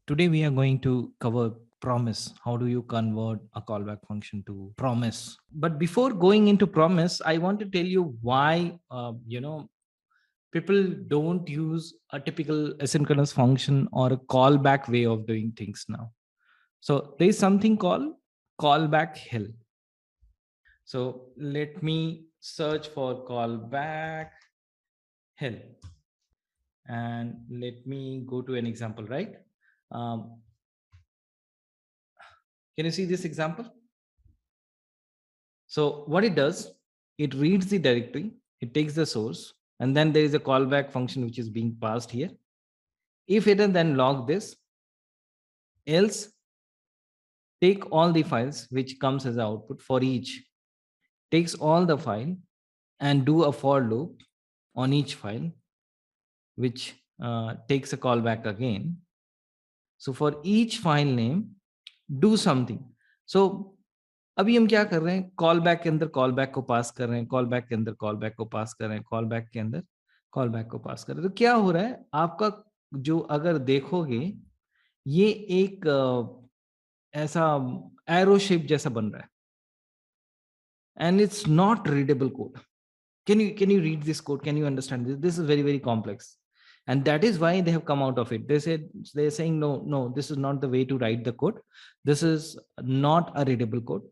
Today we are going to cover promise. How do you convert a callback function to promise? But before going into promise, I want to tell you why people don't use a typical asynchronous function or a callback way of doing things now. So there is something called callback hell. So let me search for callback hell, and let me go to an example. Right? Um, can you see this example? So what it does, it reads the directory, it takes the source, and then there is a callback function which is being passed here. If it and then log this, else take all the files which comes as output for each, takes all the file and do a for loop on each file, which takes a callback again. So for each file name, do something. So अभी हम क्या कर रहे हैं, call back के अंदर call back को पास कर रहे हैं, कॉल बैक के अंदर कॉल बैक को पास कर रहे हैं, कॉल बैक के अंदर कॉल बैक को पास कर रहे हैं. तो क्या हो रहा है आपका, जो अगर देखोगे ये एक ऐसा एरो शेप जैसा बन रहा है, and it's not readable code. Can you read this code? Can you understand this? This is very, very complex, and that is why they have come out of it. They're saying no, this is not the way to write the code. This is not a readable code.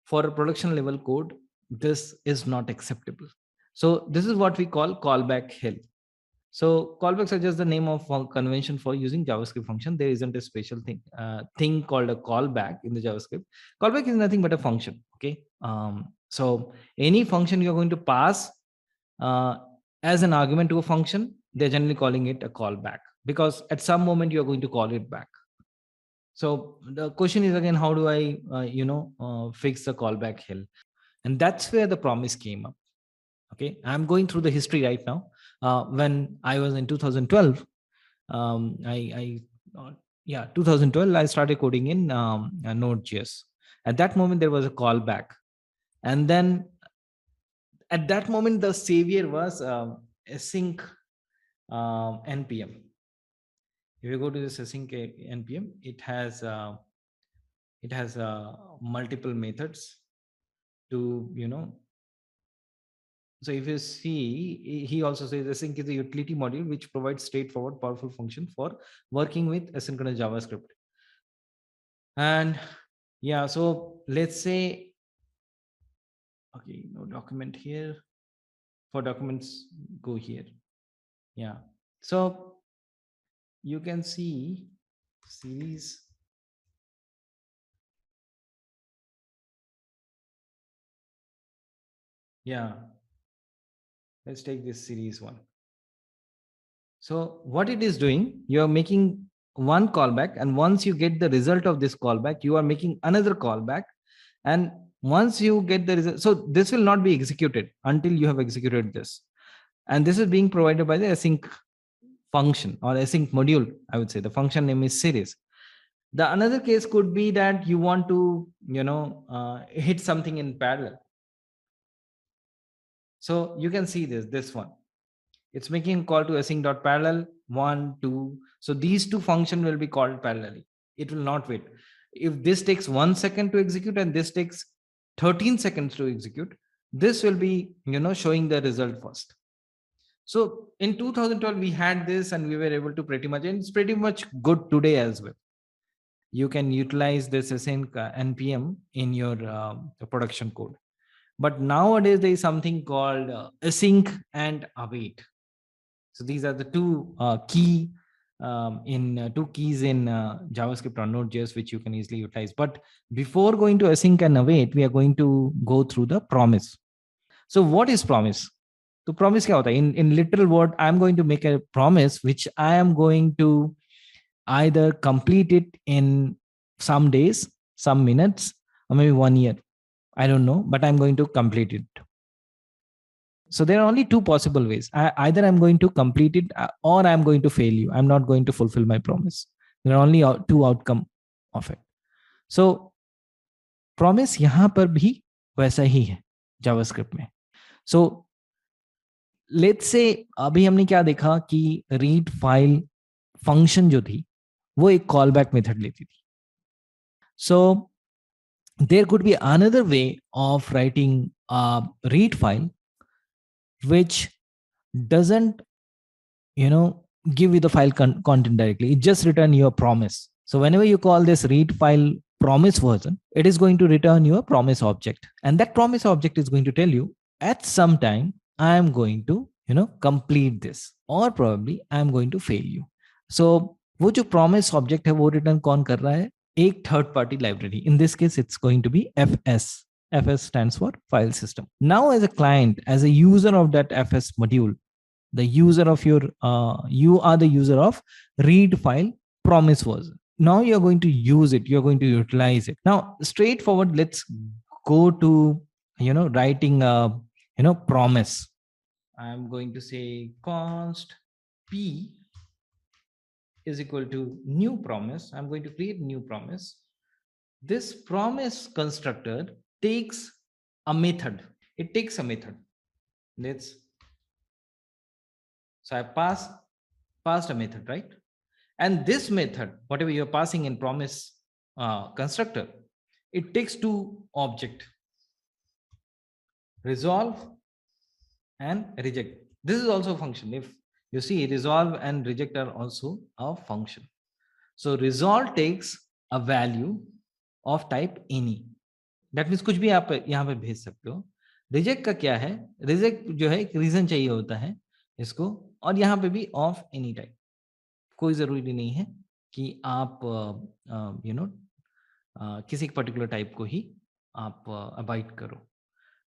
For a production level code, this is not acceptable. So this is what we call callback hell. So callbacks are just the name of a convention for using JavaScript function. There isn't a special thing called a callback in the JavaScript. Callback is nothing but a function. Okay. So any function you're going to pass uh, as an argument to a function, they're generally calling it a callback, because at some moment you're going to call it back. So the question is again, how do I, fix the callback hell? And that's where the promise came up. Okay, I'm going through the history right now. When I was in 2012, I 2012, I started coding in Node.js. At that moment, there was a callback, and then at that moment, the savior was async npm. If you go to this async npm, it has multiple methods to So if you see, he also says async is a utility module which provides straightforward, powerful function for working with asynchronous JavaScript. And yeah, so let's say, okay, no document here. For documents, go here. Yeah. So you can see series. Yeah. Let's take this series one. So what it is doing, you are making one callback, and once you get the result of this callback, you are making another callback, and once you get the result, so this will not be executed until you have executed this, and this is being provided by the async function or async module. I would say the function name is series. The another case could be that you want to hit something in parallel. So you can see this one. It's making a call to async.parallel 1, 2. So these two functions will be called parallelly. It will not wait. If this takes 1 second to execute and this takes 13 seconds to execute, this will be, showing the result first. So in 2012, we had this and we were able to pretty much, and it's pretty much good today as well. You can utilize this async npm in your production code. But nowadays, there is something called async and await. So these are the two two keys in JavaScript or Node.js, which you can easily utilize. But before going to async and await, we are going to go through the promise. So what is promise? So promise kya hota hai? In literal word, I am going to make a promise which I am going to either complete it in some days, some minutes, or maybe 1 year. I don't know, but I'm going to complete it. So there are only two possible ways. Either I'm going to complete it or I'm going to fail you. I'm not going to fulfill my promise. There are only two outcome of it. So promise यहाँ पर भी वैसा ही है JavaScript में. So let's say अभी हमने क्या देखा कि read file function जो थी वो एक callback method लेती थी. So there could be another way of writing a read file which doesn't, give you the file content directly. It just return your promise. So whenever you call this read file promise version, it is going to return your promise object, and that promise object is going to tell you at some time I am going to, complete this, or probably I am going to fail you. So वो जो promise object है वो return कौन कर रहा है? एक third party library. In this case it's going to be fs. fs stands for file system. Now as a client, as a user of that fs module, the user of your you are the user of read file promise version. Now you're going to use it, you're going to utilize it. Now straightforward, let's go to, writing a, promise. I'm going to say const p is equal to new promise. I'm going to create new promise. This promise constructor takes a method. It takes a method. Let's So I passed a method, right? And this method, whatever you're passing in promise constructor, it takes two object, resolve and reject. This is also a function. If you see, resolve and reject are also a function. So resolve takes a value of type any. That means कुछ भी आप यहाँ पे भेज सकते हो. Reject का क्या है? रिजेक्ट जो है एक रीजन चाहिए होता है इसको, और यहाँ पे भी ऑफ एनी टाइप. कोई ज़रूरी नहीं है कि आप किसी पर्टिकुलर टाइप को ही आप अबाइड करो.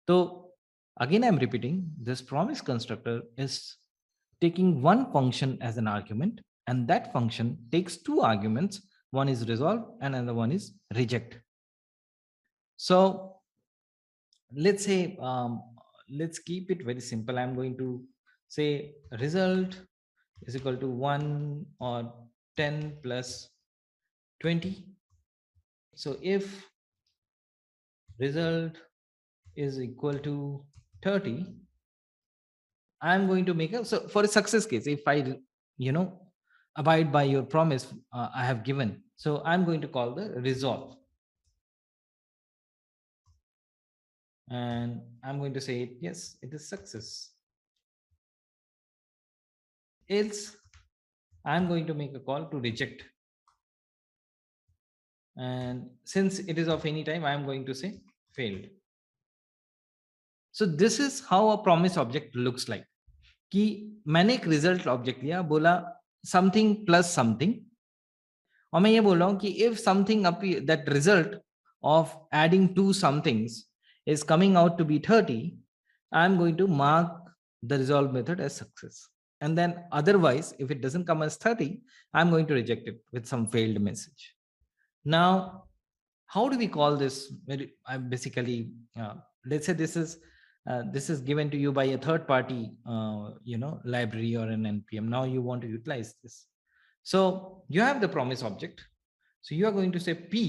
तो again I am repeating, this promise constructor is taking one function as an argument, and that function takes two arguments. One is resolve and another one is reject. So let's say, let's keep it very simple. I'm going to say result is equal to 1 or 10 plus 20. So if result is equal to 30, I'm going to make a, so for a success case, if I, abide by your promise I have given, so I'm going to call the resolve, and I'm going to say yes, it is success. Else I'm going to make a call to reject, and since it is of any time, I'm going to say failed. So this is how a promise object looks like. कि मैंने एक result object लिया, बोला something plus something, और मैं ये बोल रहा हूँ कि if something that result of adding to somethings is coming out to be 30, I am going to mark the resolve method as success, and then otherwise if it doesn't come as 30, I'm going to reject it with some failed message. Now how do we call this? Basically, let's say this is given to you by a third party library or an npm. Now you want to utilize this. So you have the promise object, so you are going to say p.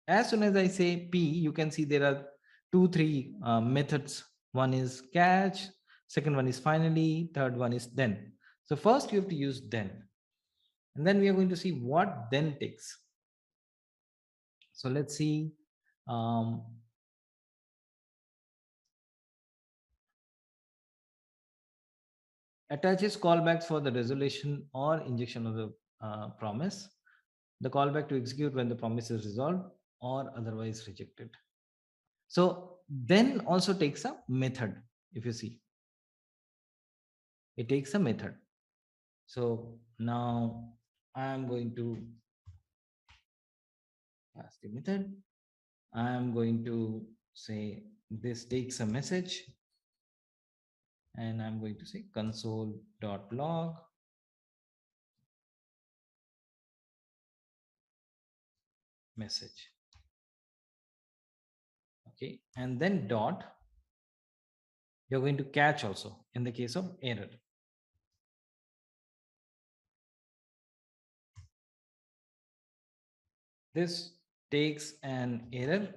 As soon as I say p, you can see there are 2 3 methods. One is catch, second one is finally, third one is then. So first you have to use then, and then we are going to see what then takes. So let's see. Attaches callbacks for the resolution or injection of the promise. The callback to execute when the promise is resolved or otherwise rejected. So then also takes a method. If you see, it takes a method. So now I am going to pass the method. I am going to say this takes a message, and I'm going to say console.log message. Okay, and then dot, you're going to catch also in the case of error. This takes an error,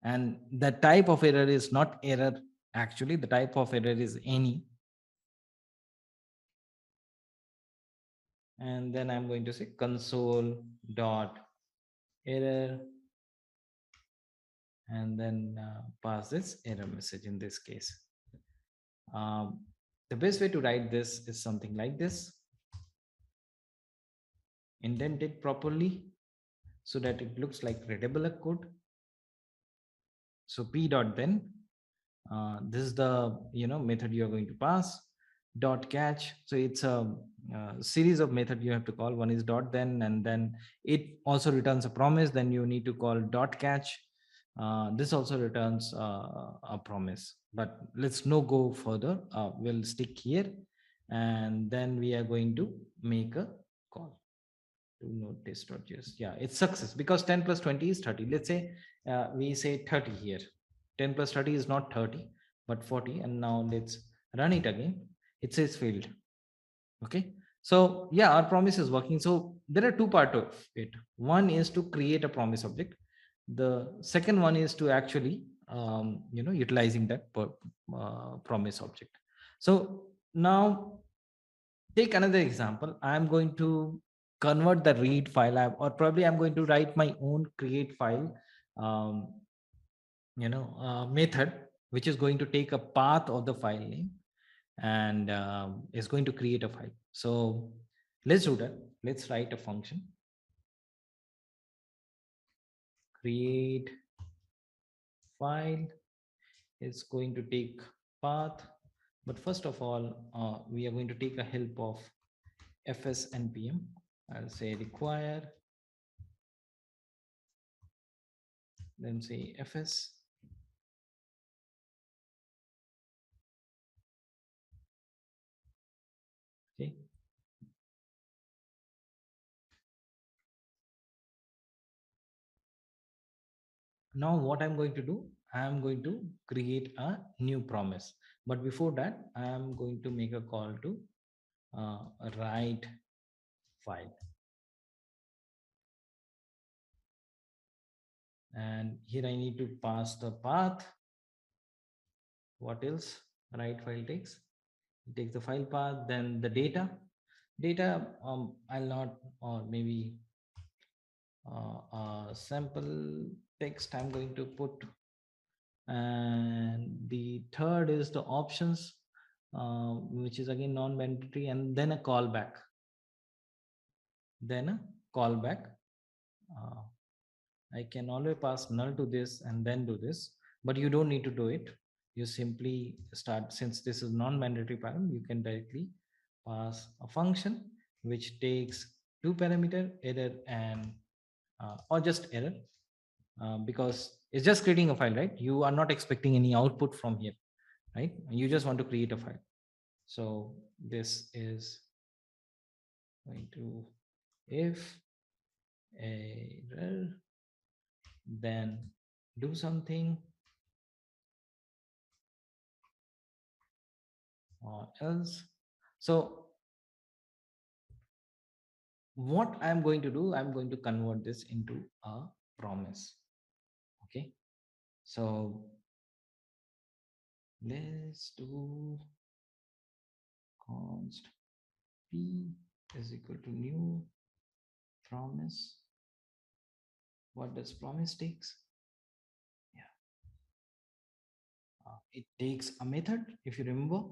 and the type of error is not error. Actually the type of error is any, and then I'm going to say console dot error, and then pass this error message in this case. um, the best way to write this is something like this: indent it properly so that it looks like readable code. So p dot then, this is the method you are going to pass. Dot catch, so it's a, series of method you have to call. One is dot then, and then it also returns a promise. Then you need to call dot catch. This also returns a promise, but let's no go further. We'll stick here, and then we are going to make a call to node test.js. Yeah, it's success because 10 plus 20 is 30. Let's say we say 30 here. 10 plus 30 is not 30, but 40. And now let's run it again. It says failed. Okay. So yeah, our promise is working. So there are two parts of it. One is to create a promise object. The second one is to actually, utilizing that promise object. So now take another example. I'm going to convert the read file or probably I'm going to write my own create file um, method, which is going to take a path of the file name and is going to create a file. So let's do that. Let's write a function create file. Is going to take path, but first of all we are going to take a help of fs npm. I'll say require, then say fs. Okay. Now what I'm going to do, I'm going to create a new promise. But before that, I'm going to make a call to write file. And here I need to pass the path. What else? Write file takes. It takes the file path, then the data. Data, I'll not, or maybe sample text I'm going to put. And the third is the options, which is again non-mandatory, and then a callback. Then a callback. Uh, I can always pass null to this and then do this, but you don't need to do it. You simply start, since this is non-mandatory param, you can directly pass a function which takes two parameter, error and or just error, because it's just creating a file, right? You are not expecting any output from here, right? You just want to create a file. So this is going to if error, then do something, or else. So what I'm going to do, I'm going to convert this into a promise. Okay. So let's do const p is equal to new promise. What does promise takes? Yeah. It takes a method. If you remember,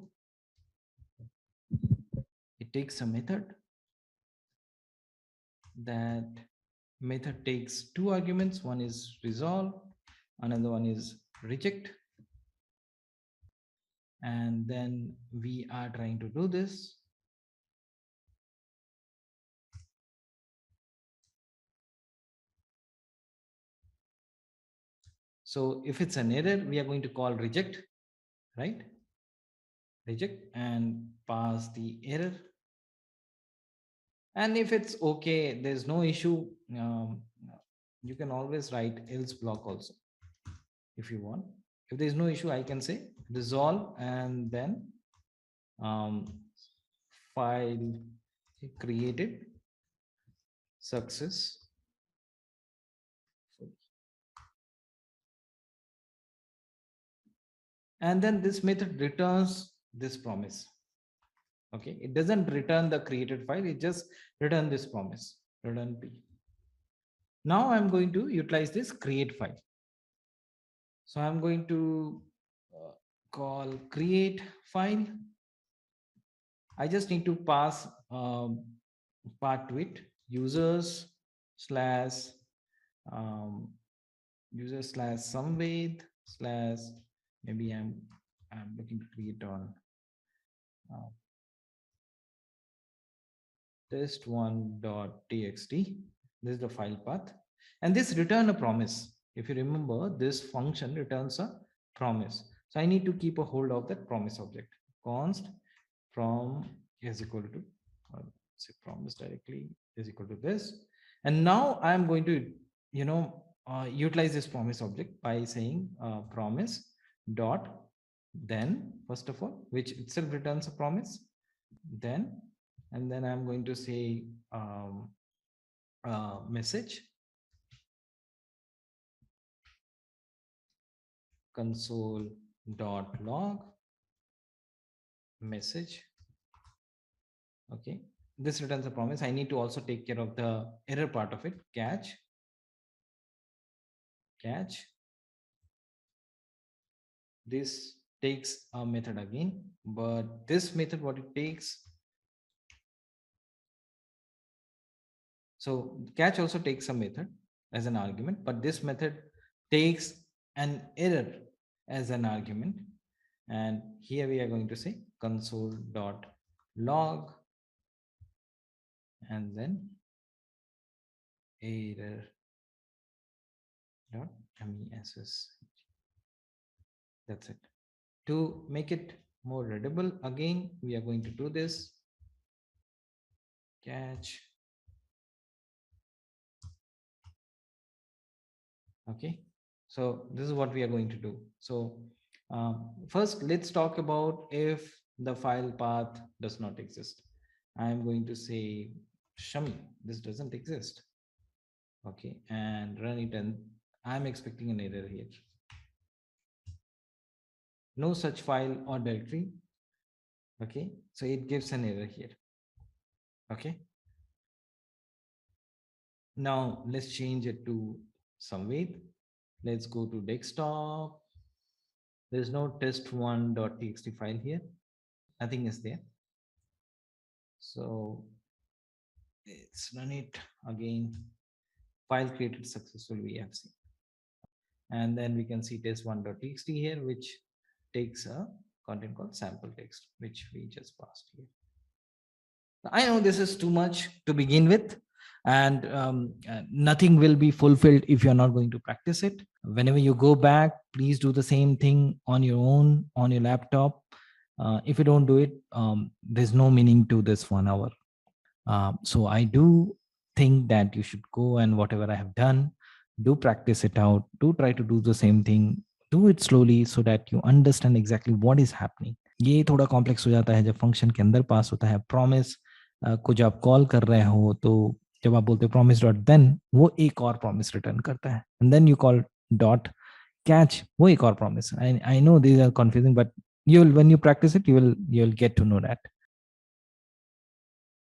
it takes a method. That method takes two arguments. One is resolve, another one is reject. And then we are trying to do this. So if it's an error, we are going to call reject, right? Reject and pass the error. And if it's okay, there's no issue, you can always write else block also if you want. If there's no issue, I can say resolve and then file created success. And then this method returns this promise. Okay, it doesn't return the created file, it just return this promise, return P. Now I'm going to utilize this create file. So I'm going to call create file. I just need to pass part to it, users slash user slash samved slash, maybe I'm looking to create on uh, test1.txt. This is the file path, and this return a promise. If you remember, this function returns a promise. So I need to keep a hold of that promise object. Const from is equal to, say promise directly is equal to this, and now I am going to utilize this promise object by saying promise dot then, first of all, which itself returns a promise, then, and then I'm going to say message console dot log message. Okay, this returns a promise. I need to also take care of the error part of it. Catch this takes a method again, but this method, what it takes, so catch also takes a method as an argument, but this method takes an error as an argument. And here we are going to say console dot log and then error dot mess. That's it. To make it more readable, again we are going to do this catch. Okay, so this is what we are going to do. So first let's talk about if the file path does not exist. I'm going to say Shami, this doesn't exist. Okay, and run it, and I'm expecting an error here. No such file or directory. Okay, so it gives an error here. Okay, now let's change it to some way. Let's go to desktop. There's no test1.txt file here. Nothing is there. So let's run it again. File created successful, we have seen. And then we can see test1.txt here, which takes a content called sample text, which we just passed here. I know this is too much to begin with, and nothing will be fulfilled if you're not going to practice it. Whenever you go back, please do the same thing on your own, on your laptop. If you don't do it, there's no meaning to this 1 hour. So I do think that you should go, and whatever I have done, do practice it out. Do try to do the same thing. Do it slowly so that you understand exactly what is happening. ये थोड़ा complex हो जाता है जब function के अंदर पास होता है प्रॉमिस को, जब आप कॉल कर रहे हो तो जब आप बोलते हो प्रॉमिस डॉट देन, वो एक और प्रॉमिस रिटर्न करता है, and then you call dot catch, वो एक और promise. I know this are confusing, but you will, when you practice it, you will get to know that.